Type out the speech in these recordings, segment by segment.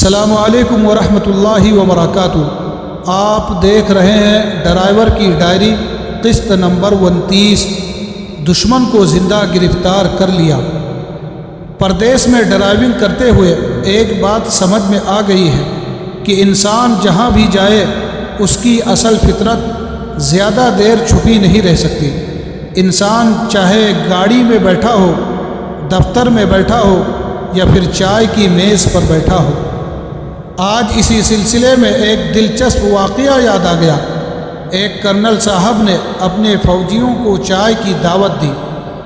السلام علیکم ورحمۃ اللہ وبرکاتہ۔ آپ دیکھ رہے ہیں ڈرائیور کی ڈائری، قسط نمبر 29۔ دشمن کو زندہ گرفتار کر لیا۔ پردیس میں ڈرائیونگ کرتے ہوئے ایک بات سمجھ میں آ گئی ہے کہ انسان جہاں بھی جائے اس کی اصل فطرت زیادہ دیر چھپی نہیں رہ سکتی۔ انسان چاہے گاڑی میں بیٹھا ہو، دفتر میں بیٹھا ہو یا پھر چائے کی میز پر بیٹھا ہو۔ آج اسی سلسلے میں ایک دلچسپ واقعہ یاد آ گیا۔ ایک کرنل صاحب نے اپنے فوجیوں کو چائے کی دعوت دی،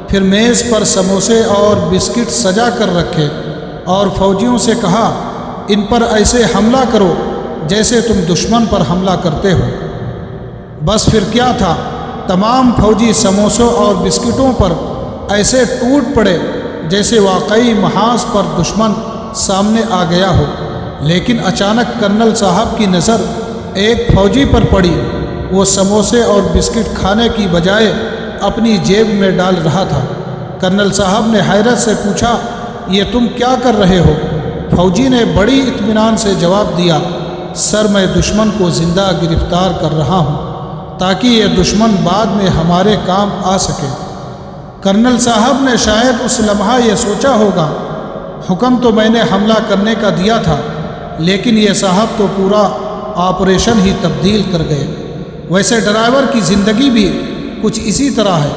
پھر میز پر سموسے اور بسکٹ سجا کر رکھے اور فوجیوں سے کہا، ان پر ایسے حملہ کرو جیسے تم دشمن پر حملہ کرتے ہو۔ بس پھر کیا تھا، تمام فوجی سموسوں اور بسکٹوں پر ایسے ٹوٹ پڑے جیسے واقعی محاذ پر دشمن سامنے آ گیا ہو۔ لیکن اچانک کرنل صاحب کی نظر ایک فوجی پر پڑی۔ وہ سموسے اور بسکٹ کھانے کی بجائے اپنی جیب میں ڈال رہا تھا۔ کرنل صاحب نے حیرت سے پوچھا، یہ تم کیا کر رہے ہو؟ فوجی نے بڑی اطمینان سے جواب دیا، سر میں دشمن کو زندہ گرفتار کر رہا ہوں تاکہ یہ دشمن بعد میں ہمارے کام آ سکے۔ کرنل صاحب نے شاید اس لمحہ یہ سوچا ہوگا، حکم تو میں نے حملہ کرنے کا دیا تھا، لیکن یہ صاحب تو پورا آپریشن ہی تبدیل کر گئے۔ ویسے ڈرائیور کی زندگی بھی کچھ اسی طرح ہے۔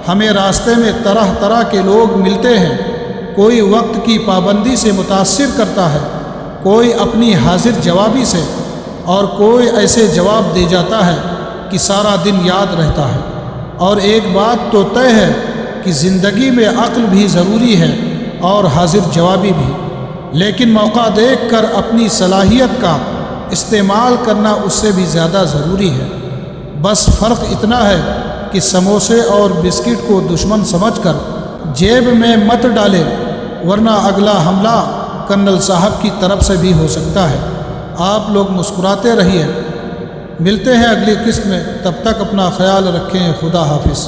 ہمیں راستے میں طرح طرح کے لوگ ملتے ہیں۔ کوئی وقت کی پابندی سے متاثر کرتا ہے، کوئی اپنی حاضر جوابی سے، اور کوئی ایسے جواب دے جاتا ہے کہ سارا دن یاد رہتا ہے۔ اور ایک بات تو طے ہے کہ زندگی میں عقل بھی ضروری ہے اور حاضر جوابی بھی، لیکن موقع دیکھ کر اپنی صلاحیت کا استعمال کرنا اس سے بھی زیادہ ضروری ہے۔ بس فرق اتنا ہے کہ سموسے اور بسکٹ کو دشمن سمجھ کر جیب میں مت ڈالے، ورنہ اگلا حملہ کرنل صاحب کی طرف سے بھی ہو سکتا ہے۔ آپ لوگ مسکراتے رہیے۔ ملتے ہیں اگلی قسط میں، تب تک اپنا خیال رکھیں۔ خدا حافظ۔